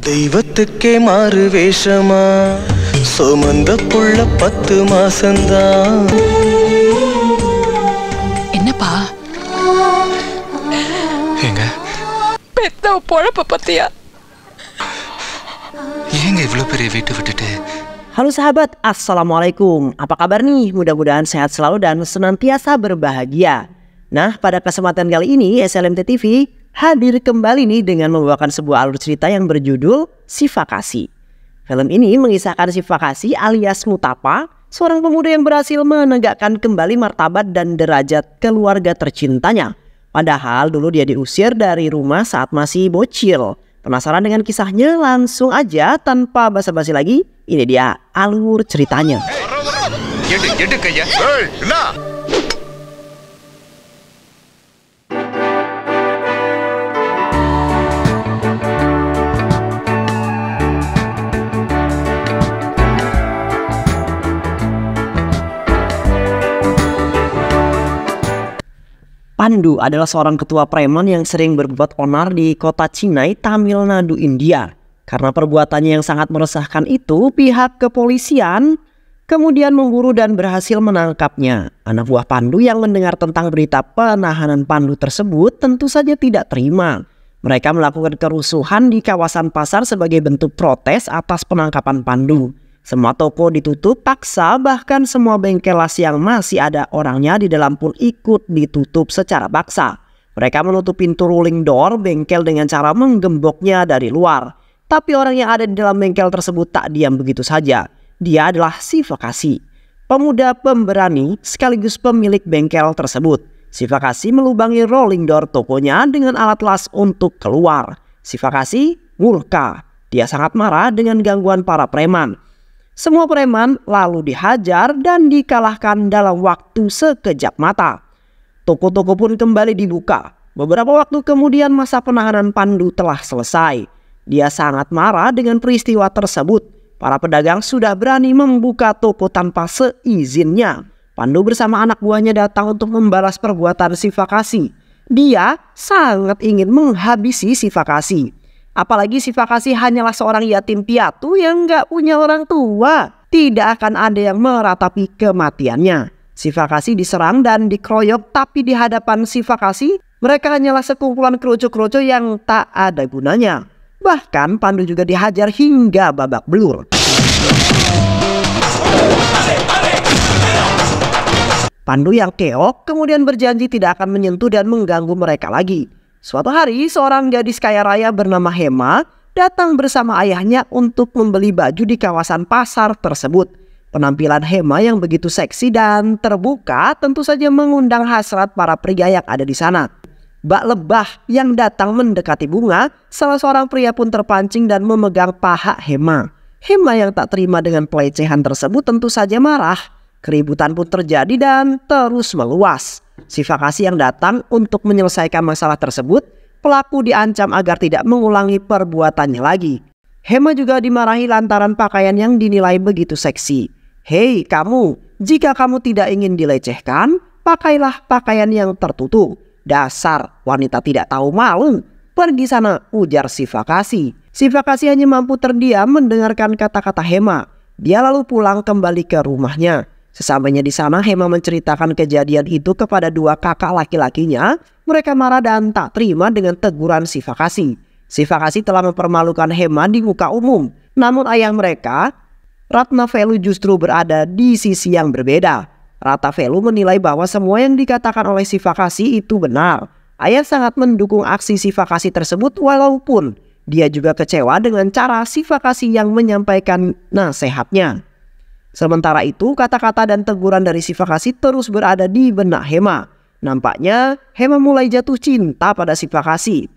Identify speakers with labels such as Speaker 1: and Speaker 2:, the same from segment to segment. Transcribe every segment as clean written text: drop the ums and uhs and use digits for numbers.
Speaker 1: தெய்வத்துக்கே மாறு வேஷமா சுமந்த புள்ள 10 மாசம்தான்.
Speaker 2: என்னப்பா
Speaker 3: ஏங்க
Speaker 2: பெத்த பொழப்ப பத்தியா?
Speaker 3: ஏங்க இவ்வளவு பெரிய வீட்டை விட்டுட்டு?
Speaker 4: Halo sahabat, Assalamualaikum. Apa kabar nih? Mudah-mudahan sehat selalu dan senantiasa berbahagia. Nah, pada kesempatan kali ini SLMT TV hadir kembali nih dengan membawakan sebuah alur cerita yang berjudul Siva Kasih. Film ini mengisahkan Siva Kasih alias Mutapa, seorang pemuda yang berhasil menegakkan kembali martabat dan derajat keluarga tercintanya. Padahal dulu dia diusir dari rumah saat masih bocil. Penasaran dengan kisahnya? Langsung aja tanpa basa-basi lagi, ini dia alur ceritanya. Pandu adalah seorang ketua preman yang sering berbuat onar di kota Chennai, Tamil Nadu, India. Karena perbuatannya yang sangat meresahkan itu, pihak kepolisian kemudian memburu dan berhasil menangkapnya. Anak buah Pandu yang mendengar tentang berita penahanan Pandu tersebut tentu saja tidak terima. Mereka melakukan kerusuhan di kawasan pasar sebagai bentuk protes atas penangkapan Pandu. Semua toko ditutup paksa, bahkan semua bengkel las yang masih ada orangnya di dalam pun ikut ditutup secara paksa. Mereka menutup pintu rolling door bengkel dengan cara menggemboknya dari luar. Tapi orang yang ada di dalam bengkel tersebut tak diam begitu saja. Dia adalah Siva Kasih, pemuda pemberani sekaligus pemilik bengkel tersebut. Siva Kasih melubangi rolling door tokonya dengan alat las untuk keluar. Siva Kasih murka. Dia sangat marah dengan gangguan para preman. Semua preman lalu dihajar dan dikalahkan dalam waktu sekejap mata. Toko-toko pun kembali dibuka. Beberapa waktu kemudian masa penahanan Pandu telah selesai. Dia sangat marah dengan peristiwa tersebut. Para pedagang sudah berani membuka toko tanpa seizinnya. Pandu bersama anak buahnya datang untuk membalas perbuatan Siva Kasih. Dia sangat ingin menghabisi Siva Kasih. Apalagi Siva Kasih hanyalah seorang yatim piatu yang gak punya orang tua. Tidak akan ada yang meratapi kematiannya. Siva Kasih diserang dan dikeroyok, tapi di hadapan Siva Kasih mereka hanyalah sekumpulan kerucu-kerucu yang tak ada gunanya. Bahkan Pandu juga dihajar hingga babak belur. Pandu yang keok kemudian berjanji tidak akan menyentuh dan mengganggu mereka lagi. Suatu hari seorang gadis kaya raya bernama Hema datang bersama ayahnya untuk membeli baju di kawasan pasar tersebut. Penampilan Hema yang begitu seksi dan terbuka tentu saja mengundang hasrat para pria yang ada di sana. Bak lebah yang datang mendekati bunga, salah seorang pria pun terpancing dan memegang paha Hema. Hema yang tak terima dengan pelecehan tersebut tentu saja marah. Keributan pun terjadi dan terus meluas. Siva Kasih yang datang untuk menyelesaikan masalah tersebut, pelaku diancam agar tidak mengulangi perbuatannya lagi. Hema juga dimarahi lantaran pakaian yang dinilai begitu seksi. Hei kamu, jika kamu tidak ingin dilecehkan, pakailah pakaian yang tertutup. Dasar wanita tidak tahu malu. Pergi sana, ujar Siva Kasih. Siva Kasih hanya mampu terdiam mendengarkan kata-kata Hema. Dia lalu pulang kembali ke rumahnya. Sesampainya di sana, Hema menceritakan kejadian itu kepada dua kakak laki-lakinya. Mereka marah dan tak terima dengan teguran Siva Kasih. Siva Kasih telah mempermalukan Hema di muka umum. Namun ayah mereka, Ratna Velu, justru berada di sisi yang berbeda. Ratna Velu menilai bahwa semua yang dikatakan oleh Siva Kasih itu benar. Ayah sangat mendukung aksi Siva Kasih tersebut walaupun dia juga kecewa dengan cara Siva Kasih yang menyampaikan nasihatnya. Sementara itu, kata-kata dan teguran dari Siva Kasih terus berada di benak Hema. Nampaknya Hema mulai jatuh cinta pada Siva Kasih.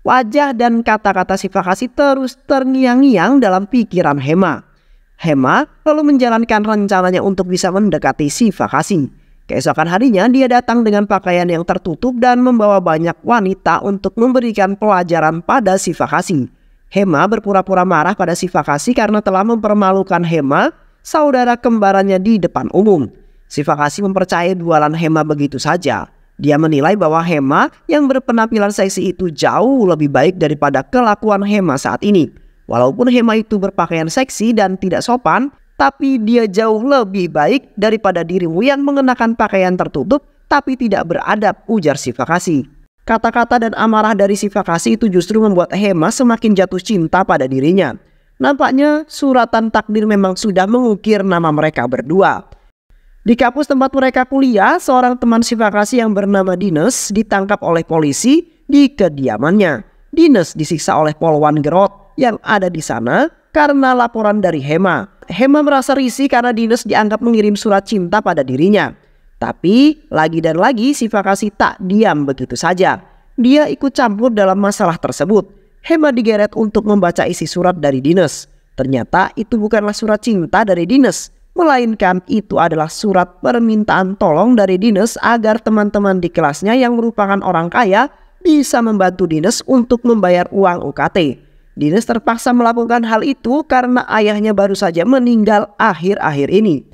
Speaker 4: Wajah dan kata-kata Siva Kasih terus terngiang-ngiang dalam pikiran Hema. Hema lalu menjalankan rencananya untuk bisa mendekati Siva Kasih. Keesokan harinya dia datang dengan pakaian yang tertutup dan membawa banyak wanita untuk memberikan pelajaran pada Siva Kasih. Hema berpura-pura marah pada Siva Kasih karena telah mempermalukan Hema, saudara kembarannya, di depan umum. Siva Kasih mempercayai bualan Hema begitu saja. Dia menilai bahwa Hema yang berpenampilan seksi itu jauh lebih baik daripada kelakuan Hema saat ini. Walaupun Hema itu berpakaian seksi dan tidak sopan, tapi dia jauh lebih baik daripada dirimu yang mengenakan pakaian tertutup tapi tidak beradab, ujar Sifakasi. Kata-kata dan amarah dari Sifakasi itu justru membuat Hema semakin jatuh cinta pada dirinya. Nampaknya suratan takdir memang sudah mengukir nama mereka berdua. Di kampus tempat mereka kuliah, seorang teman Sifakasi yang bernama Dines ditangkap oleh polisi di kediamannya. Dines disiksa oleh Polwan Gerot yang ada di sana karena laporan dari Hema. Hema merasa risih karena Dines dianggap mengirim surat cinta pada dirinya. Tapi lagi dan lagi Sifakasi tak diam begitu saja. Dia ikut campur dalam masalah tersebut. Hema digeret untuk membaca isi surat dari Dines. Ternyata itu bukanlah surat cinta dari Dines, melainkan itu adalah surat permintaan tolong dari Dines agar teman-teman di kelasnya yang merupakan orang kaya bisa membantu Dines untuk membayar uang UKT. Dines terpaksa melakukan hal itu karena ayahnya baru saja meninggal akhir-akhir ini.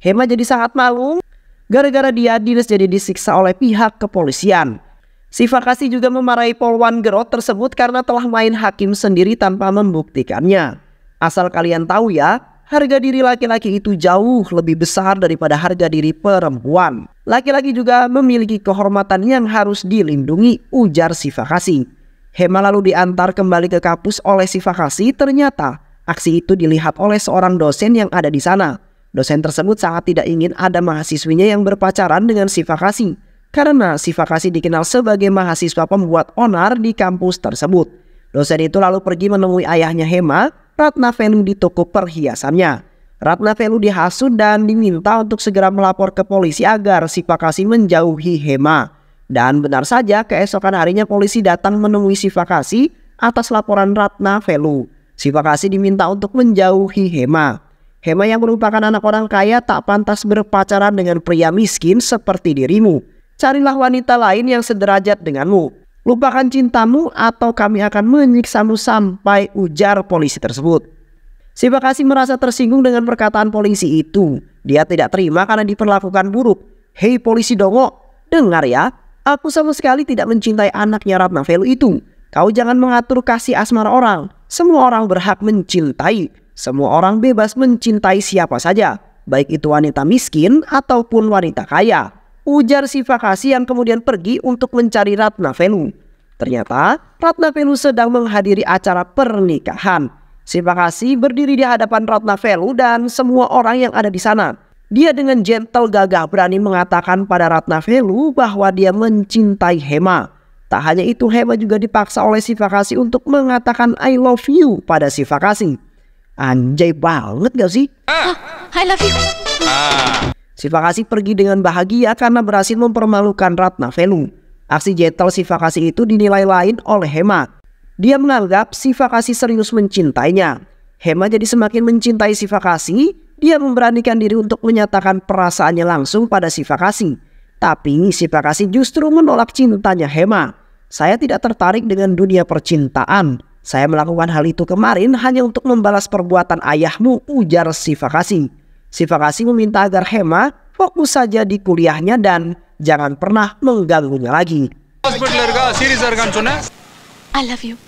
Speaker 4: Hema jadi sangat malu. Gara-gara dia, Dines jadi disiksa oleh pihak kepolisian. Sifakasi juga memarahi Polwan Gerot tersebut karena telah main hakim sendiri tanpa membuktikannya. Asal kalian tahu ya, harga diri laki-laki itu jauh lebih besar daripada harga diri perempuan. Laki-laki juga memiliki kehormatan yang harus dilindungi, ujar Sifakasi. Hema lalu diantar kembali ke kampus oleh Sifakasi. Ternyata aksi itu dilihat oleh seorang dosen yang ada di sana. Dosen tersebut sangat tidak ingin ada mahasiswinya yang berpacaran dengan Sifakasi, karena Sifakasi dikenal sebagai mahasiswa pembuat onar di kampus tersebut. Dosen itu lalu pergi menemui ayahnya Hema, Ratnavelu, di toko perhiasannya. Ratnavelu dihasut dan diminta untuk segera melapor ke polisi agar Sifakasi menjauhi Hema. Dan benar saja, keesokan harinya polisi datang menemui Sifakasi atas laporan Ratnavelu. Sifakasi diminta untuk menjauhi Hema. Hema yang merupakan anak orang kaya tak pantas berpacaran dengan pria miskin seperti dirimu. Carilah wanita lain yang sederajat denganmu. Lupakan cintamu atau kami akan menyiksamu sampai, ujar polisi tersebut. Sifakasi merasa tersinggung dengan perkataan polisi itu. Dia tidak terima karena diperlakukan buruk. Hei polisi Dongo, dengar ya, aku sama sekali tidak mencintai anaknya Ratnavelu itu. Kau jangan mengatur kasih asmara orang. Semua orang berhak mencintai. Semua orang bebas mencintai siapa saja, baik itu wanita miskin ataupun wanita kaya, ujar Sifakasi yang kemudian pergi untuk mencari Ratnavelu. Ternyata Ratnavelu sedang menghadiri acara pernikahan. Sifakasi berdiri di hadapan Ratnavelu dan semua orang yang ada di sana. Dia dengan gentle gagah berani mengatakan pada Ratnavelu bahwa dia mencintai Hema. Tak hanya itu, Hema juga dipaksa oleh Sifakasi untuk mengatakan I love you pada Sifakasi. Anjay banget gak sih?
Speaker 2: I love you.
Speaker 4: Sifakasi pergi dengan bahagia karena berhasil mempermalukan Ratnavelu. Aksi gentle Sifakasi itu dinilai lain oleh Hema. Dia menganggap Sifakasi serius mencintainya. Hema jadi semakin mencintai Sifakasi. Dia memberanikan diri untuk menyatakan perasaannya langsung pada Sifakasi. Tapi Sifakasi justru menolak cintanya Hema. Saya tidak tertarik dengan dunia percintaan. Saya melakukan hal itu kemarin hanya untuk membalas perbuatan ayahmu, ujar Sifakasi. Sifakasi meminta agar Hema fokus saja di kuliahnya dan jangan pernah mengganggunya lagi.
Speaker 2: I love you.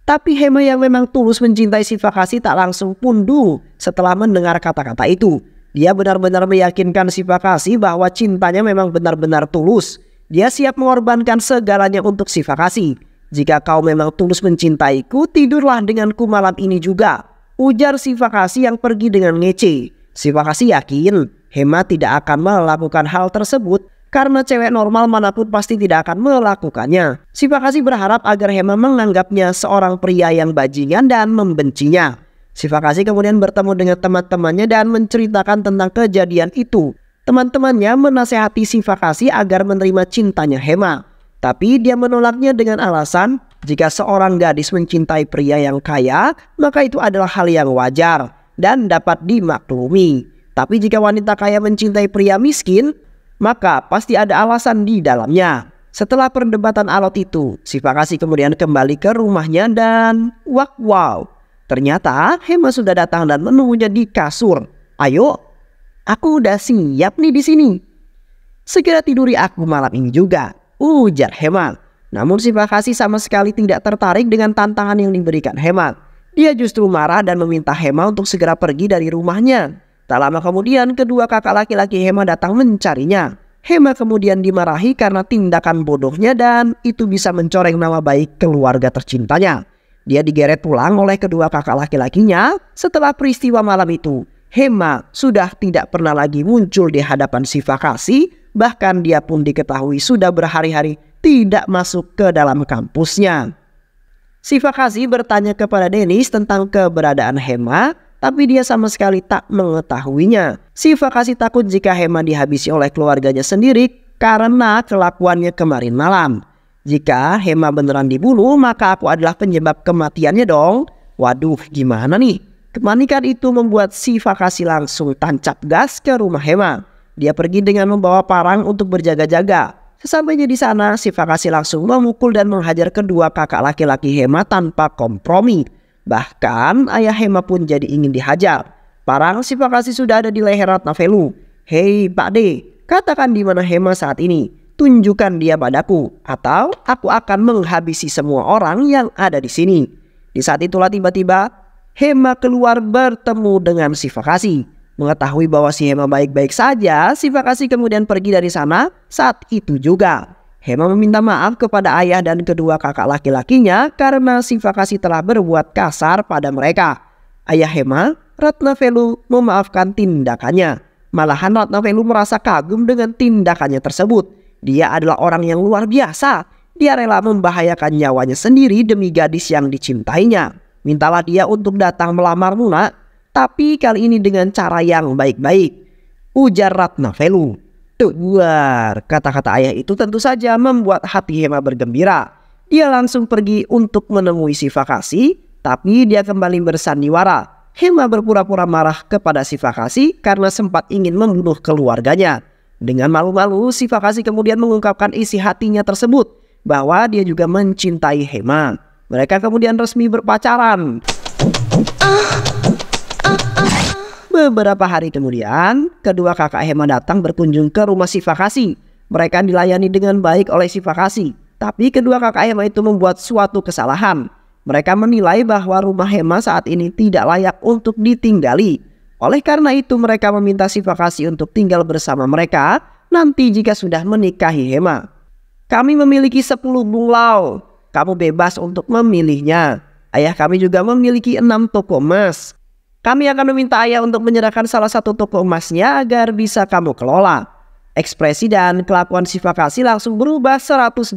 Speaker 4: Tapi Hema yang memang tulus mencintai Sifakasi tak langsung punduh setelah mendengar kata-kata itu. Dia benar-benar meyakinkan Sifakasi bahwa cintanya memang benar-benar tulus. Dia siap mengorbankan segalanya untuk Sifakasi. Jika kau memang tulus mencintaiku, tidurlah denganku malam ini juga, ujar Sifakasi yang pergi dengan ngece. Sifakasi yakin Hema tidak akan melakukan hal tersebut karena cewek normal manapun pasti tidak akan melakukannya. Sifakasi berharap agar Hema menganggapnya seorang pria yang bajingan dan membencinya. Sifakasi kemudian bertemu dengan teman-temannya dan menceritakan tentang kejadian itu. Teman-temannya menasehati Sifakasi agar menerima cintanya Hema. Tapi dia menolaknya dengan alasan jika seorang gadis mencintai pria yang kaya, maka itu adalah hal yang wajar dan dapat dimaklumi. Tapi jika wanita kaya mencintai pria miskin, maka pasti ada alasan di dalamnya. Setelah perdebatan alot itu, Sifakasi kemudian kembali ke rumahnya dan wow, ternyata Hema sudah datang dan menunggunya di kasur. Ayo, aku udah siap nih di sini. Segera tiduri aku malam ini juga, ujar Hema. Namun Sifakasi sama sekali tidak tertarik dengan tantangan yang diberikan Hema. Dia justru marah dan meminta Hema untuk segera pergi dari rumahnya. Tak lama kemudian kedua kakak laki-laki Hema datang mencarinya. Hema kemudian dimarahi karena tindakan bodohnya dan itu bisa mencoreng nama baik keluarga tercintanya. Dia digeret pulang oleh kedua kakak laki-lakinya. Setelah peristiwa malam itu, Hema sudah tidak pernah lagi muncul di hadapan Sivakasi. Bahkan dia pun diketahui sudah berhari-hari tidak masuk ke dalam kampusnya. Sivakasi bertanya kepada Dennis tentang keberadaan Hema, tapi dia sama sekali tak mengetahuinya. Sivakasi takut jika Hema dihabisi oleh keluarganya sendiri karena kelakuannya kemarin malam. Jika Hema beneran dibunuh, maka aku adalah penyebab kematiannya dong. Waduh, gimana nih? Kepanikan itu membuat Sivakasi langsung tancap gas ke rumah Hema. Dia pergi dengan membawa parang untuk berjaga-jaga. Sesampainya di sana, Sivakasi langsung memukul dan menghajar kedua kakak laki-laki Hema tanpa kompromi. Bahkan ayah Hema pun jadi ingin dihajar. Parang Sivakasi sudah ada di leher Ratnavelu. Hei Pak D, katakan di mana Hema saat ini. Tunjukkan dia padaku, atau aku akan menghabisi semua orang yang ada di sini. Di saat itulah tiba-tiba Hema keluar bertemu dengan Sivakasi. Mengetahui bahwa si Hema baik-baik saja, Sivakasi kemudian pergi dari sana. Saat itu juga Hema meminta maaf kepada ayah dan kedua kakak laki-lakinya karena Sivakasi telah berbuat kasar pada mereka. Ayah Hema, Ratnavelu, memaafkan tindakannya. Malahan Ratnavelu merasa kagum dengan tindakannya tersebut. Dia adalah orang yang luar biasa. Dia rela membahayakan nyawanya sendiri demi gadis yang dicintainya. Mintalah dia untuk datang melamar Muna, tapi kali ini dengan cara yang baik-baik, ujar Ratnavelu. Duar, kata-kata ayah itu tentu saja membuat hati Hema bergembira. Dia langsung pergi untuk menemui Sivakasi, tapi dia kembali bersandiwara. Hema berpura-pura marah kepada Sivakasi karena sempat ingin membunuh keluarganya. Dengan malu-malu, Sivakasi kemudian mengungkapkan isi hatinya tersebut, bahwa dia juga mencintai Hema. Mereka kemudian resmi berpacaran. Beberapa hari kemudian, kedua kakak Hema datang berkunjung ke rumah Sivakasi. Mereka dilayani dengan baik oleh Sivakasi. Tapi kedua kakak Hema itu membuat suatu kesalahan. Mereka menilai bahwa rumah Hema saat ini tidak layak untuk ditinggali. Oleh karena itu mereka meminta Sivakasi untuk tinggal bersama mereka nanti jika sudah menikahi Hema. Kami memiliki 10 bunglau. Kamu bebas untuk memilihnya. Ayah kami juga memiliki 6 toko emas. Kami akan meminta ayah untuk menyerahkan salah satu toko emasnya agar bisa kamu kelola. Ekspresi dan kelakuan Sivakasi langsung berubah 180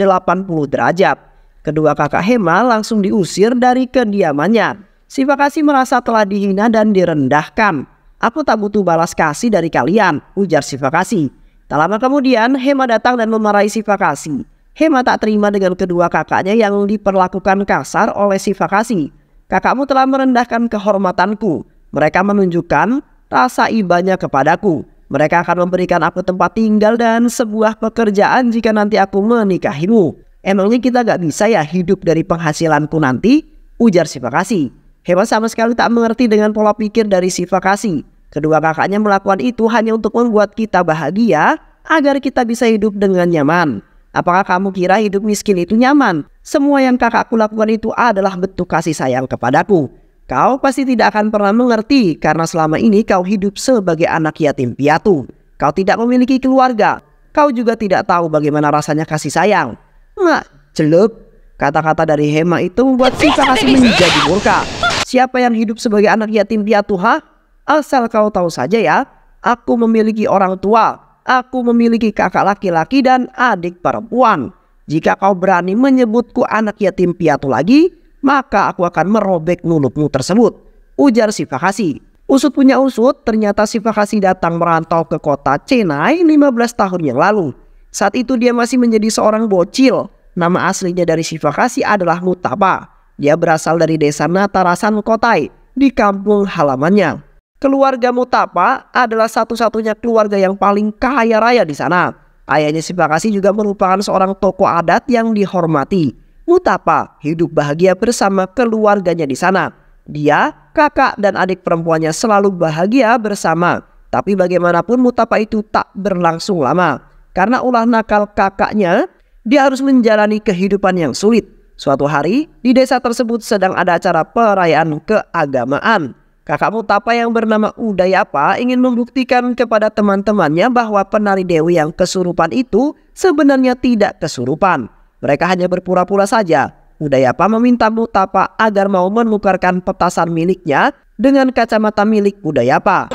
Speaker 4: derajat. Kedua kakak Hema langsung diusir dari kediamannya. Sivakasi merasa telah dihina dan direndahkan. Aku tak butuh balas kasih dari kalian, ujar Sivakasi. Tak lama kemudian Hema datang dan memarahi Sivakasi. Hema tak terima dengan kedua kakaknya yang diperlakukan kasar oleh Sivakasi. Kakakmu telah merendahkan kehormatanku. Mereka menunjukkan rasa ibanya kepadaku. Mereka akan memberikan aku tempat tinggal dan sebuah pekerjaan jika nanti aku menikahimu. Emangnya kita gak bisa ya hidup dari penghasilanku nanti? Ujar Sivakasi. Hema sama sekali tak mengerti dengan pola pikir dari Sivakasi. Kedua kakaknya melakukan itu hanya untuk membuat kita bahagia agar kita bisa hidup dengan nyaman. Apakah kamu kira hidup miskin itu nyaman? Semua yang kakakku lakukan itu adalah bentuk kasih sayang kepadaku. Kau pasti tidak akan pernah mengerti karena selama ini kau hidup sebagai anak yatim piatu. Kau tidak memiliki keluarga. Kau juga tidak tahu bagaimana rasanya kasih sayang. Nggak, celup. Kata-kata dari Hema itu membuat Sivakasi menjadi murka. Siapa yang hidup sebagai anak yatim piatu, ha? Asal kau tahu saja ya, aku memiliki orang tua. Aku memiliki kakak laki-laki dan adik perempuan. Jika kau berani menyebutku anak yatim piatu lagi, maka aku akan merobek mulutmu tersebut, ujar Sivakasi. Usut punya usut, ternyata Sivakasi datang merantau ke kota Chennai 15 tahun yang lalu. Saat itu dia masih menjadi seorang bocil. Nama aslinya dari Sivakasi adalah Mutapa. Dia berasal dari desa Natarasan Kotai di kampung halamannya. Keluarga Mutapa adalah satu-satunya keluarga yang paling kaya raya di sana. Ayahnya Sivakasi juga merupakan seorang tokoh adat yang dihormati. Mutapa hidup bahagia bersama keluarganya di sana. Dia, kakak dan adik perempuannya selalu bahagia bersama. Tapi bagaimanapun Mutapa itu tak berlangsung lama. Karena ulah nakal kakaknya, dia harus menjalani kehidupan yang sulit. Suatu hari, di desa tersebut sedang ada acara perayaan keagamaan. Kakak Mutapa yang bernama Udayapa ingin membuktikan kepada teman-temannya bahwa penari dewi yang kesurupan itu sebenarnya tidak kesurupan. Mereka hanya berpura-pura saja. Udayapa meminta Mutapa agar mau menukarkan petasan miliknya dengan kacamata milik Udayapa.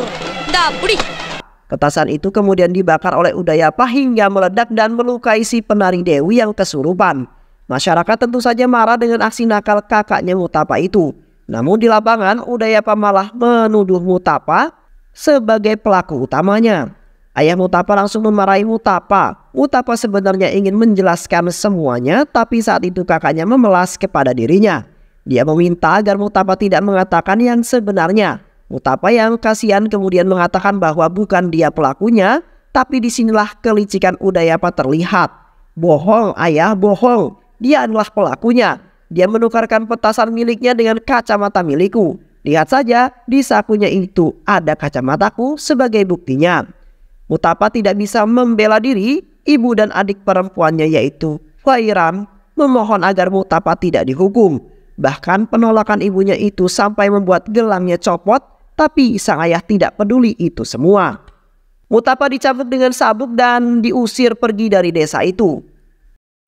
Speaker 4: Petasan itu kemudian dibakar oleh Udayapa hingga meledak dan melukai si penari dewi yang kesurupan. Masyarakat tentu saja marah dengan aksi nakal kakaknya Mutapa itu. Namun di lapangan Udayapa malah menuduh Mutapa sebagai pelaku utamanya. Ayah Mutapa langsung memarahi Mutapa. Mutapa sebenarnya ingin menjelaskan semuanya, tapi saat itu kakaknya memelas kepada dirinya. Dia meminta agar Mutapa tidak mengatakan yang sebenarnya. Mutapa yang kasihan kemudian mengatakan bahwa bukan dia pelakunya, tapi disinilah kelicikan Udayapa terlihat. Bohong ayah, bohong. Dia adalah pelakunya. Dia menukarkan petasan miliknya dengan kacamata milikku. Lihat saja, di sakunya itu ada kacamataku sebagai buktinya. Mutapa tidak bisa membela diri. Ibu dan adik perempuannya yaitu Fairam memohon agar Mutapa tidak dihukum. Bahkan penolakan ibunya itu sampai membuat gelangnya copot, tapi sang ayah tidak peduli itu semua. Mutapa dicambuk dengan sabuk dan diusir pergi dari desa itu.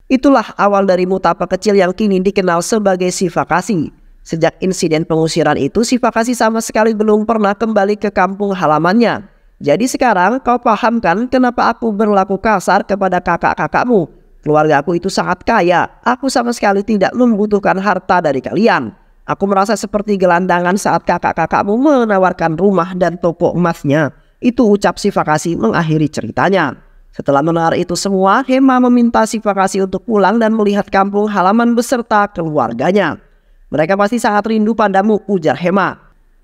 Speaker 4: Itulah awal dari Mutapa kecil yang kini dikenal sebagai Sifakasi. Sejak insiden pengusiran itu, Sifakasi sama sekali belum pernah kembali ke kampung halamannya. Jadi sekarang kau paham kan kenapa aku berlaku kasar kepada kakak-kakakmu? Keluarga aku itu sangat kaya. Aku sama sekali tidak membutuhkan harta dari kalian. Aku merasa seperti gelandangan saat kakak-kakakmu menawarkan rumah dan toko emasnya. Itu ucap Sifakasi mengakhiri ceritanya. Setelah mendengar itu semua, Hema meminta Sifakasi untuk pulang dan melihat kampung halaman beserta keluarganya. Mereka pasti sangat rindu padamu, ujar Hema.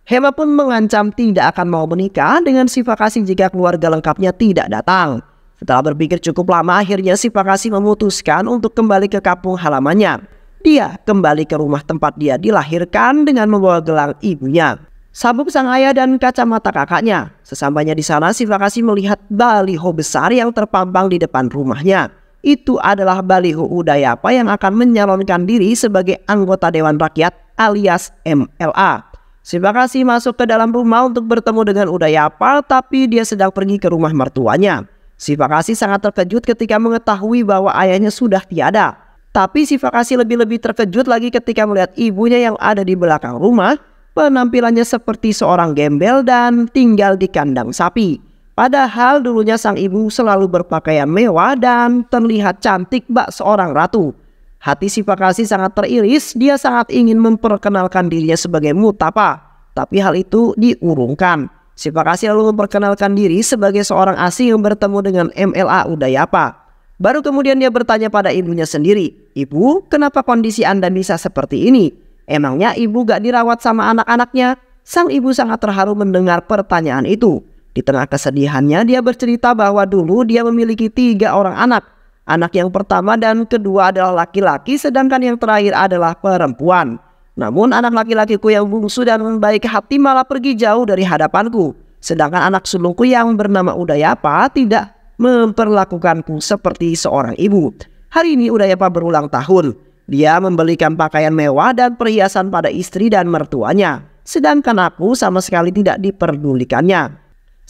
Speaker 4: Hema pun mengancam tidak akan mau menikah dengan Sifakasi jika keluarga lengkapnya tidak datang. Setelah berpikir cukup lama, akhirnya Sifakasi memutuskan untuk kembali ke kampung halamannya. Dia kembali ke rumah tempat dia dilahirkan dengan membawa gelang ibunya, sabuk sang ayah dan kacamata kakaknya. Sesampainya di sana, Sifakasi melihat baliho besar yang terpampang di depan rumahnya. Itu adalah baliho Udayapa yang akan menyalonkan diri sebagai anggota Dewan Rakyat alias MLA. Sifakasi masuk ke dalam rumah untuk bertemu dengan Udayapa, tapi dia sedang pergi ke rumah mertuanya. Sifakasi sangat terkejut ketika mengetahui bahwa ayahnya sudah tiada. Tapi Sifakasi lebih-lebih terkejut lagi ketika melihat ibunya yang ada di belakang rumah. Penampilannya seperti seorang gembel dan tinggal di kandang sapi. Padahal dulunya sang ibu selalu berpakaian mewah dan terlihat cantik bak seorang ratu. Hati Sifakasi sangat teriris, dia sangat ingin memperkenalkan dirinya sebagai Mutapa. Tapi hal itu diurungkan. Sifakasi lalu memperkenalkan diri sebagai seorang asing yang bertemu dengan MLA Udayapa. Baru kemudian dia bertanya pada ibunya sendiri, "Ibu, kenapa kondisi Anda bisa seperti ini? Emangnya ibu gak dirawat sama anak-anaknya?" Sang ibu sangat terharu mendengar pertanyaan itu. Di tengah kesedihannya dia bercerita bahwa dulu dia memiliki 3 orang anak. Anak yang pertama dan kedua adalah laki-laki, sedangkan yang terakhir adalah perempuan. Namun anak laki-lakiku yang bungsu dan baik hati malah pergi jauh dari hadapanku. Sedangkan anak sulungku yang bernama Udayapa tidak memperlakukanku seperti seorang ibu. Hari ini Udayapa berulang tahun. Dia membelikan pakaian mewah dan perhiasan pada istri dan mertuanya. Sedangkan aku sama sekali tidak diperdulikannya.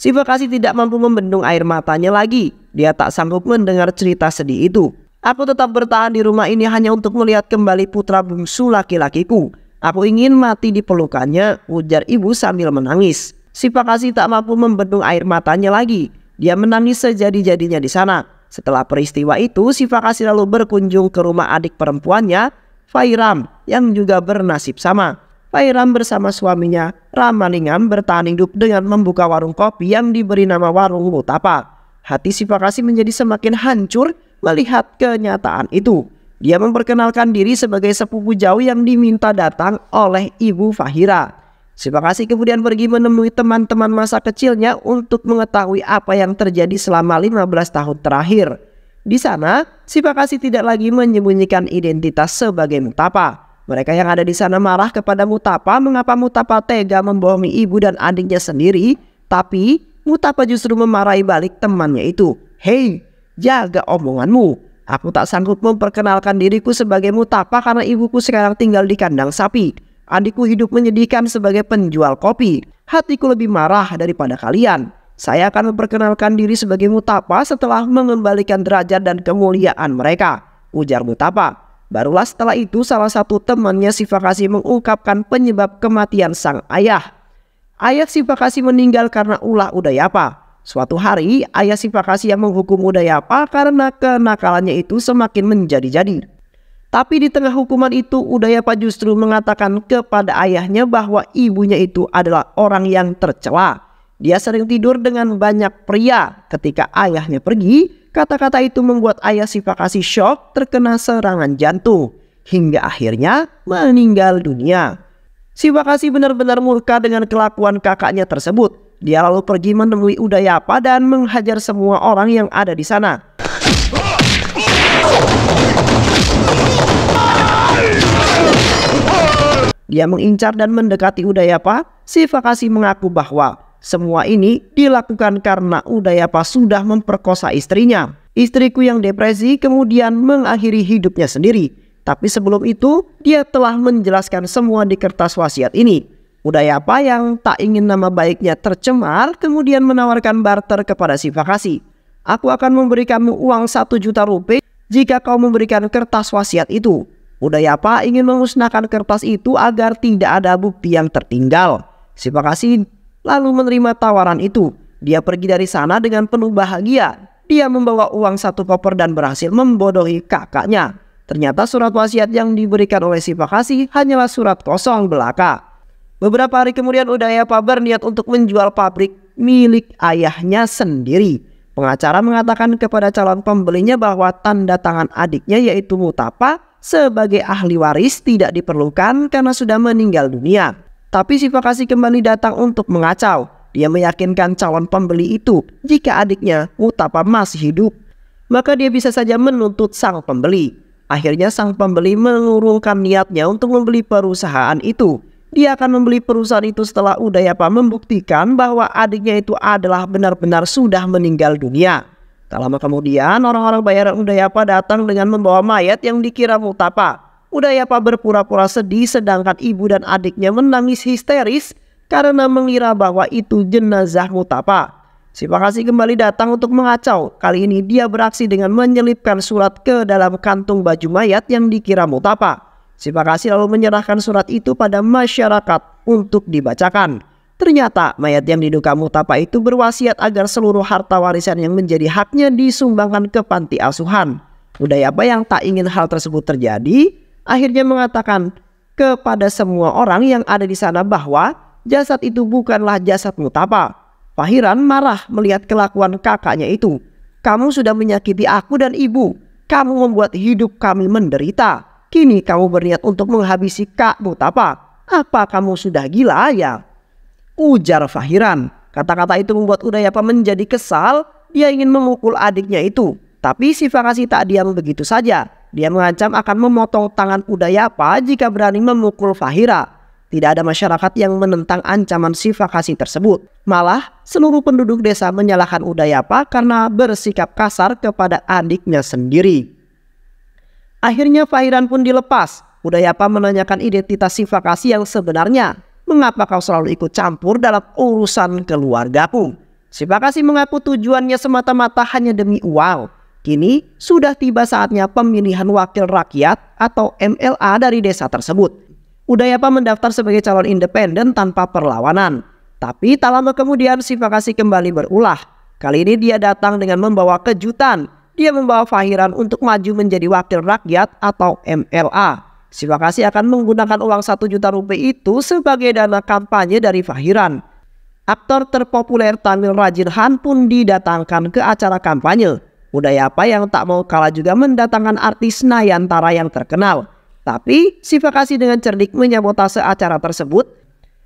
Speaker 4: Sifakasi tidak mampu membendung air matanya lagi. Dia tak sanggup mendengar cerita sedih itu. Aku tetap bertahan di rumah ini hanya untuk melihat kembali putra bungsu laki-lakiku. Aku ingin mati di pelukannya, ujar ibu sambil menangis. Sifakasi tak mampu membendung air matanya lagi. Dia menangis sejadi-jadinya di sana. Setelah peristiwa itu, Sifakasi lalu berkunjung ke rumah adik perempuannya, Fairam, yang juga bernasib sama. Fairam bersama suaminya, Ramalingam, bertahan hidup dengan membuka warung kopi yang diberi nama Warung Mutapa. Hati Sifakasi menjadi semakin hancur melihat kenyataan itu. Dia memperkenalkan diri sebagai sepupu jauh yang diminta datang oleh Ibu Fahira. Sifakasi kemudian pergi menemui teman-teman masa kecilnya untuk mengetahui apa yang terjadi selama 15 tahun terakhir. Di sana, Sifakasi tidak lagi menyembunyikan identitas sebagai Mutapa. Mereka yang ada di sana marah kepada Mutapa mengapa Mutapa tega membohongi ibu dan adiknya sendiri. Tapi Mutapa justru memarahi balik temannya itu. "Hei, jaga omonganmu. Aku tak sanggup memperkenalkan diriku sebagai Mutapa karena ibuku sekarang tinggal di kandang sapi. Adikku hidup menyedihkan sebagai penjual kopi. Hatiku lebih marah daripada kalian. Saya akan memperkenalkan diri sebagai Mutapa setelah mengembalikan derajat dan kemuliaan mereka, ujar Mutapa. Barulah setelah itu salah satu temannya Sifakasi mengungkapkan penyebab kematian sang ayah. Ayah Sifakasi meninggal karena ulah Udayapa. Suatu hari ayah Sifakasi yang menghukum Udayapa karena kenakalannya itu semakin menjadi-jadi. Tapi di tengah hukuman itu Udayapa justru mengatakan kepada ayahnya bahwa ibunya itu adalah orang yang tercela. Dia sering tidur dengan banyak pria. Ketika ayahnya pergi, kata-kata itu membuat ayah Sifakasi shock terkena serangan jantung. Hingga akhirnya meninggal dunia. Sifakasi benar-benar murka dengan kelakuan kakaknya tersebut. Dia lalu pergi menemui Udayapa dan menghajar semua orang yang ada di sana. Dia mengincar dan mendekati Udayapa. Sifakasi mengaku bahwa semua ini dilakukan karena Udayapa sudah memperkosa istrinya. Istriku yang depresi kemudian mengakhiri hidupnya sendiri. Tapi sebelum itu dia telah menjelaskan semua di kertas wasiat ini. Udayapa yang tak ingin nama baiknya tercemar kemudian menawarkan barter kepada Sifakasi. Aku akan memberikanmu uang 1 juta rupiah jika kau memberikan kertas wasiat itu. Udayapa ingin memusnahkan kertas itu agar tidak ada bukti yang tertinggal. Sifakasi lalu menerima tawaran itu. Dia pergi dari sana dengan penuh bahagia. Dia membawa uang 1 koper dan berhasil membodohi kakaknya. Ternyata surat wasiat yang diberikan oleh Sifakasi hanyalah surat kosong belaka. Beberapa hari kemudian Udayapa berniat untuk menjual pabrik milik ayahnya sendiri. Pengacara mengatakan kepada calon pembelinya bahwa tanda tangan adiknya yaitu Mutapa sebagai ahli waris tidak diperlukan karena sudah meninggal dunia. Tapi Sifakasi kembali datang untuk mengacau. Dia meyakinkan calon pembeli itu jika adiknya Mutapa masih hidup, maka dia bisa saja menuntut sang pembeli. Akhirnya sang pembeli mengurungkan niatnya untuk membeli perusahaan itu. Dia akan membeli perusahaan itu setelah Udayapa membuktikan bahwa adiknya itu adalah benar-benar sudah meninggal dunia. Tak lama kemudian orang-orang bayaran Udayapa datang dengan membawa mayat yang dikira Mutapa. Udayapa berpura-pura sedih sedangkan ibu dan adiknya menangis histeris karena mengira bahwa itu jenazah Mutapa. Sifakasi kembali datang untuk mengacau. Kali ini dia beraksi dengan menyelipkan surat ke dalam kantung baju mayat yang dikira Mutapa. Sifakasi lalu menyerahkan surat itu pada masyarakat untuk dibacakan. Ternyata mayat yang diduga Mutapa itu berwasiat agar seluruh harta warisan yang menjadi haknya disumbangkan ke panti asuhan. Udayapa yang tak ingin hal tersebut terjadi, akhirnya mengatakan kepada semua orang yang ada di sana bahwa jasad itu bukanlah jasad Mutapa. Fahiran marah melihat kelakuan kakaknya itu. Kamu sudah menyakiti aku dan ibu. Kamu membuat hidup kami menderita. Kini kamu berniat untuk menghabisi Kak Mutapa. Apa kamu sudah gila ya? Ujar Fahiran. Kata-kata itu membuat Udayapa menjadi kesal. Dia ingin memukul adiknya itu. Tapi Sifakasi tak diam begitu saja. Dia mengancam akan memotong tangan Udayapa jika berani memukul Fahira. Tidak ada masyarakat yang menentang ancaman Sifakasi tersebut. Malah seluruh penduduk desa menyalahkan Udayapa karena bersikap kasar kepada adiknya sendiri. Akhirnya Fahiran pun dilepas. Udayapa menanyakan identitas Sifakasi yang sebenarnya. Mengapa kau selalu ikut campur dalam urusan keluargaku? Sifakasi mengaku tujuannya semata-mata hanya demi uang. Kini sudah tiba saatnya pemilihan wakil rakyat atau MLA dari desa tersebut. Udayapa mendaftar sebagai calon independen tanpa perlawanan. Tapi tak lama kemudian Sifakasi kembali berulah. Kali ini dia datang dengan membawa kejutan. Dia membawa Fahiran untuk maju menjadi wakil rakyat atau MLA. Sifakasi akan menggunakan uang 1 juta rupiah itu sebagai dana kampanye dari Fahiran. Aktor terpopuler Tamil Rajin Han pun didatangkan ke acara kampanye. Udayapa yang tak mau kalah juga mendatangkan artis Nayantara yang terkenal. Tapi Sifakasi dengan cerdik menyabotase acara tersebut.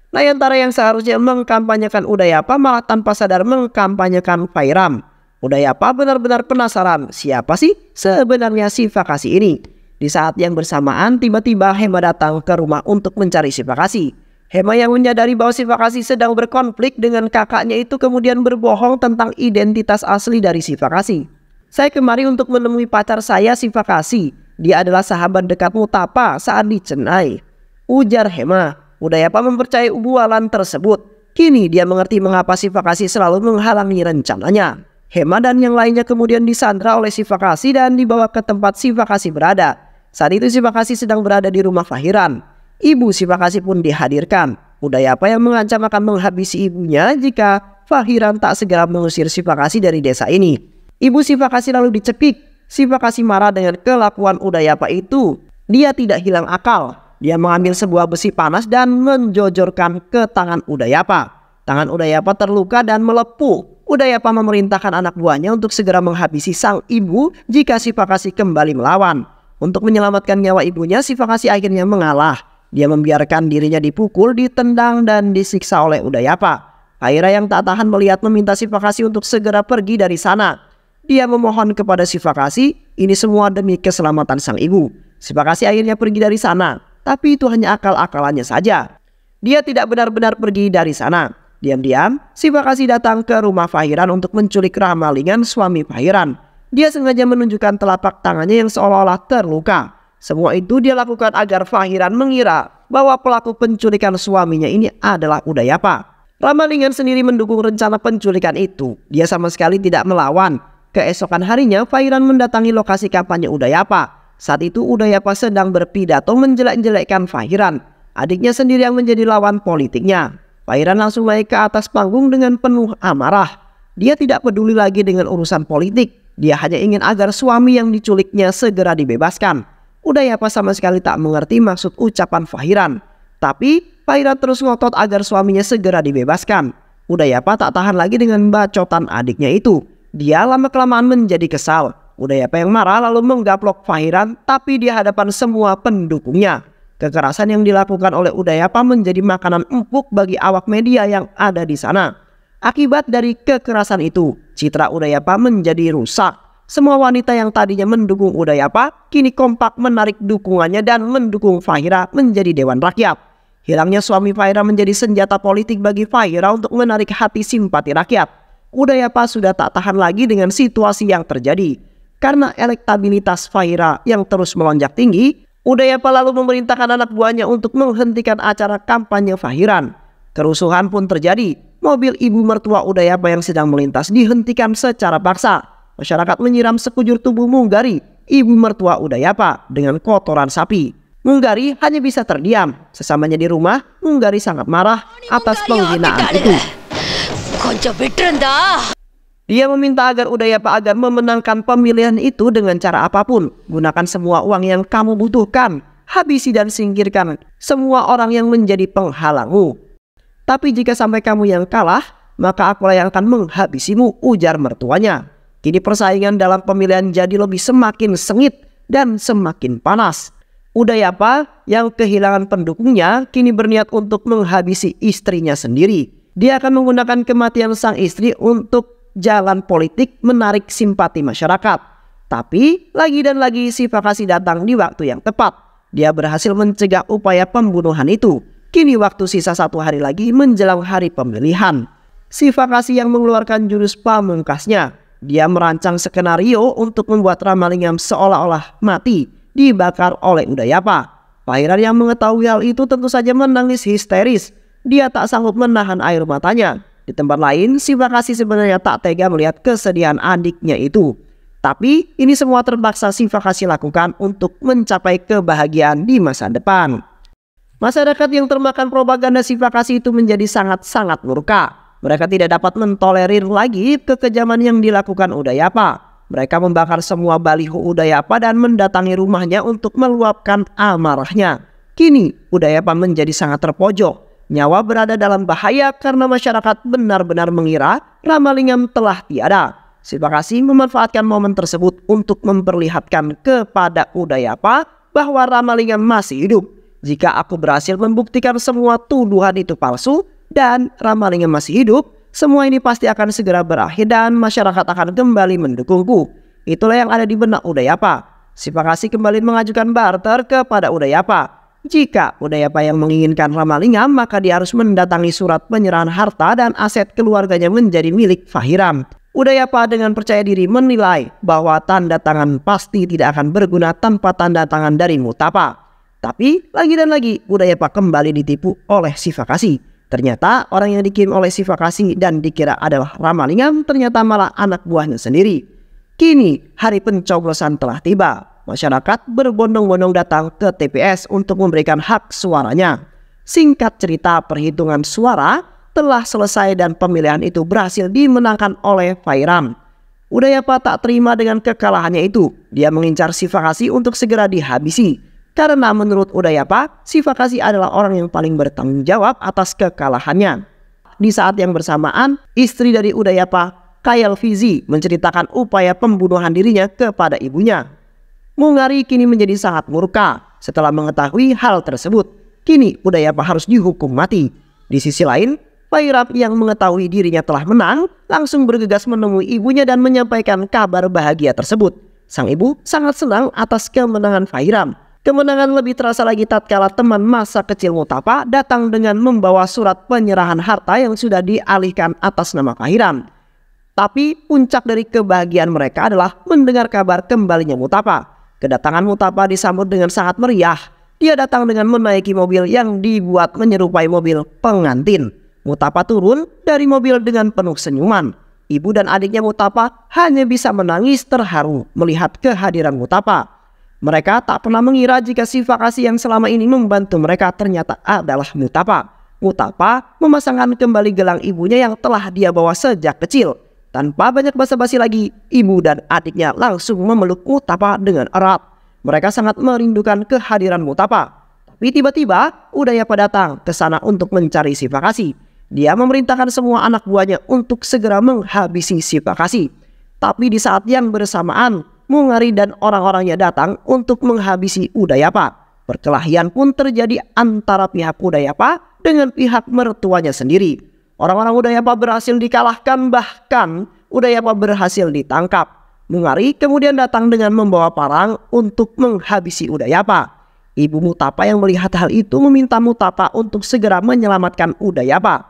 Speaker 4: Nayantara yang seharusnya mengkampanyekan Udayapa malah tanpa sadar mengkampanyekan Fahiran. Udayapa benar-benar penasaran siapa sih sebenarnya Sifakasi ini. Di saat yang bersamaan tiba-tiba Hema datang ke rumah untuk mencari Sifakasi. Hema yang menyadari bahwa Sifakasi sedang berkonflik dengan kakaknya itu kemudian berbohong tentang identitas asli dari Sifakasi. Saya kemari untuk menemui pacar saya, Sivakasi. Dia adalah sahabat dekatmu Tapa saat di Chennai, ujar Hema. Udayapa mempercayai ubualan tersebut. Kini dia mengerti mengapa Sivakasi selalu menghalangi rencananya. Hema dan yang lainnya kemudian disandra oleh Sivakasi dan dibawa ke tempat Sivakasi berada. Saat itu Sivakasi sedang berada di rumah Fahiran. Ibu Sivakasi pun dihadirkan. Udayapa yang mengancam akan menghabisi ibunya jika Fahiran tak segera mengusir Sivakasi dari desa ini. Ibu Sivakasi lalu dicekik. Sivakasi marah dengan kelakuan Udayapa itu. Dia tidak hilang akal. Dia mengambil sebuah besi panas dan menjojorkan ke tangan Udayapa. Tangan Udayapa terluka dan melepuh. Udayapa memerintahkan anak buahnya untuk segera menghabisi sang ibu jika Sivakasi kembali melawan. Untuk menyelamatkan nyawa ibunya, Sivakasi akhirnya mengalah. Dia membiarkan dirinya dipukul, ditendang, dan disiksa oleh Udayapa. Fahira yang tak tahan melihat meminta Sivakasi untuk segera pergi dari sana. Dia memohon kepada Sivakasi, ini semua demi keselamatan sang ibu. Sivakasi akhirnya pergi dari sana, tapi itu hanya akal-akalannya saja. Dia tidak benar-benar pergi dari sana. Diam-diam, Sivakasi datang ke rumah Fahiran untuk menculik Ramalingan, suami Fahiran. Dia sengaja menunjukkan telapak tangannya yang seolah-olah terluka. Semua itu dia lakukan agar Fahiran mengira bahwa pelaku penculikan suaminya ini adalah Udayapa. Ramalingan sendiri mendukung rencana penculikan itu. Dia sama sekali tidak melawan. Keesokan harinya Fahiran mendatangi lokasi kampanye Udayapa. Saat itu Udayapa sedang berpidato menjelek-jelekkan Fahiran. Adiknya sendiri yang menjadi lawan politiknya. Fahiran langsung naik ke atas panggung dengan penuh amarah. Dia tidak peduli lagi dengan urusan politik. Dia hanya ingin agar suami yang diculiknya segera dibebaskan. Udayapa sama sekali tak mengerti maksud ucapan Fahiran. Tapi Fahiran terus ngotot agar suaminya segera dibebaskan. Udayapa tak tahan lagi dengan bacotan adiknya itu. Dia lama-kelamaan menjadi kesal. Udayapa yang marah lalu menggaplok Fahiran tapi di hadapan semua pendukungnya. Kekerasan yang dilakukan oleh Udayapa menjadi makanan empuk bagi awak media yang ada di sana. Akibat dari kekerasan itu, citra Udayapa menjadi rusak. Semua wanita yang tadinya mendukung Udayapa kini kompak menarik dukungannya dan mendukung Fahira menjadi dewan rakyat. Hilangnya suami Fahira menjadi senjata politik bagi Fahira untuk menarik hati simpati rakyat. Udayapa sudah tak tahan lagi dengan situasi yang terjadi. Karena elektabilitas Fahira yang terus melonjak tinggi, Udayapa lalu memerintahkan anak buahnya untuk menghentikan acara kampanye Fahiran. Kerusuhan pun terjadi. Mobil ibu mertua Udayapa yang sedang melintas dihentikan secara paksa. Masyarakat menyiram sekujur tubuh Munggari, ibu mertua Udayapa, dengan kotoran sapi. Munggari hanya bisa terdiam. Sesamanya di rumah, Munggari sangat marah atas penghinaan itu. Dia meminta agar Udayapa agar memenangkan pemilihan itu dengan cara apapun. Gunakan semua uang yang kamu butuhkan. Habisi dan singkirkan semua orang yang menjadi penghalangmu. Tapi jika sampai kamu yang kalah, maka akulah yang akan menghabisimu, ujar mertuanya. Kini persaingan dalam pemilihan jadi lebih semakin sengit dan semakin panas. Udayapa yang kehilangan pendukungnya kini berniat untuk menghabisi istrinya sendiri. Dia akan menggunakan kematian sang istri untuk jalan politik menarik simpati masyarakat. Tapi lagi dan lagi Sivakasi datang di waktu yang tepat. Dia berhasil mencegah upaya pembunuhan itu. Kini waktu sisa 1 hari lagi menjelang hari pemilihan. Sivakasi yang mengeluarkan jurus pamungkasnya. Dia merancang skenario untuk membuat Ramalingam seolah-olah mati, dibakar oleh Udayapa. Fahiran yang mengetahui hal itu tentu saja menangis histeris. Dia tak sanggup menahan air matanya. Di tempat lain, Sivakasi sebenarnya tak tega melihat kesedihan adiknya itu. Tapi ini semua terpaksa Sivakasi lakukan untuk mencapai kebahagiaan di masa depan. Masyarakat yang termakan propaganda Sivakasi itu menjadi sangat-sangat murka. Mereka tidak dapat mentolerir lagi kekejaman yang dilakukan Udayapa. Mereka membakar semua baliho Udayapa dan mendatangi rumahnya untuk meluapkan amarahnya. Kini Udayapa menjadi sangat terpojok. Nyawa berada dalam bahaya karena masyarakat benar-benar mengira Ramalingam telah tiada. Sivakasi memanfaatkan momen tersebut untuk memperlihatkan kepada Udayapa bahwa Ramalingam masih hidup. Jika aku berhasil membuktikan semua tuduhan itu palsu dan Ramalingam masih hidup, semua ini pasti akan segera berakhir dan masyarakat akan kembali mendukungku. Itulah yang ada di benak Udayapa. Sivakasi kembali mengajukan barter kepada Udayapa. Jika Udayapa yang menginginkan Ramalingam, maka dia harus mendatangi surat penyerahan harta dan aset keluarganya menjadi milik Fahiran. Udayapa dengan percaya diri menilai bahwa tanda tangan pasti tidak akan berguna tanpa tanda tangan dari Mutapa. Tapi lagi dan lagi Udayapa kembali ditipu oleh Sivakasi. Ternyata orang yang dikirim oleh Sivakasi dan dikira adalah Ramalingam ternyata malah anak buahnya sendiri. Kini hari pencoblosan telah tiba. Masyarakat berbondong-bondong datang ke TPS untuk memberikan hak suaranya. Singkat cerita, perhitungan suara telah selesai dan pemilihan itu berhasil dimenangkan oleh Fairam. Udayapa tak terima dengan kekalahannya itu. Dia mengincar Sivakasi untuk segera dihabisi. Karena menurut Udayapa, Sivakasi adalah orang yang paling bertanggung jawab atas kekalahannya. Di saat yang bersamaan, istri dari Udayapa, Kayal Fizi, menceritakan upaya pembunuhan dirinya kepada ibunya. Mungari kini menjadi sangat murka setelah mengetahui hal tersebut. Kini Udayapa harus dihukum mati. Di sisi lain, Fairam yang mengetahui dirinya telah menang langsung bergegas menemui ibunya dan menyampaikan kabar bahagia tersebut. Sang ibu sangat senang atas kemenangan Fairam. Kemenangan lebih terasa lagi tatkala teman masa kecil Mutapa datang dengan membawa surat penyerahan harta yang sudah dialihkan atas nama Fairam. Tapi puncak dari kebahagiaan mereka adalah mendengar kabar kembalinya Mutapa. Kedatangan Mutapa disambut dengan sangat meriah. Dia datang dengan menaiki mobil yang dibuat menyerupai mobil pengantin. Mutapa turun dari mobil dengan penuh senyuman. Ibu dan adiknya Mutapa hanya bisa menangis terharu melihat kehadiran Mutapa. Mereka tak pernah mengira jika Sivakasi yang selama ini membantu mereka ternyata adalah Mutapa. Mutapa memasangkan kembali gelang ibunya yang telah dia bawa sejak kecil. Tanpa banyak basa-basi lagi, ibu dan adiknya langsung memeluk Mutapa dengan erat. Mereka sangat merindukan kehadiran Mutapa. Tapi tiba-tiba Udayapa datang ke sana untuk mencari Sivakasi. Dia memerintahkan semua anak buahnya untuk segera menghabisi Sivakasi. Tapi di saat yang bersamaan, Mungari dan orang-orangnya datang untuk menghabisi Udayapa. Perkelahian pun terjadi antara pihak Udayapa dengan pihak mertuanya sendiri. Orang-orang Udayapa berhasil dikalahkan, bahkan Udayapa berhasil ditangkap. Mungari kemudian datang dengan membawa parang untuk menghabisi Udayapa. Ibu Mutapa yang melihat hal itu meminta Mutapa untuk segera menyelamatkan Udayapa,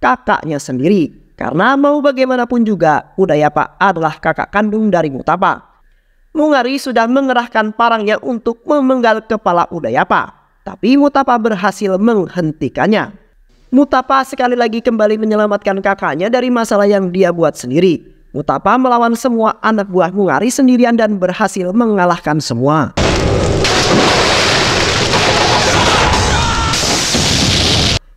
Speaker 4: kakaknya sendiri. Karena mau bagaimanapun juga Udayapa adalah kakak kandung dari Mutapa. Mungari sudah mengerahkan parangnya untuk memenggal kepala Udayapa, tapi Mutapa berhasil menghentikannya. Mutapa sekali lagi kembali menyelamatkan kakaknya dari masalah yang dia buat sendiri. Mutapa melawan semua anak buah Mungari sendirian dan berhasil mengalahkan semua.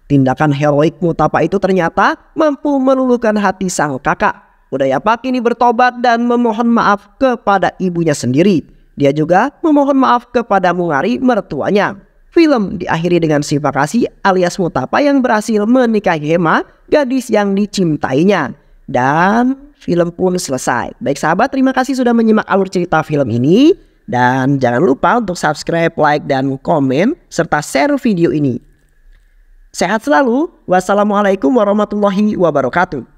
Speaker 4: Tindakan heroik Mutapa itu ternyata mampu meluluhkan hati sang kakak. Udayapa kini bertobat dan memohon maaf kepada ibunya sendiri. Dia juga memohon maaf kepada Mungari mertuanya. Film diakhiri dengan Sivakasi alias Mutapa yang berhasil menikahi Hema, gadis yang dicintainya. Dan film pun selesai. Baik sahabat, terima kasih sudah menyimak alur cerita film ini. Dan jangan lupa untuk subscribe, like, dan komen, serta share video ini. Sehat selalu. Wassalamualaikum warahmatullahi wabarakatuh.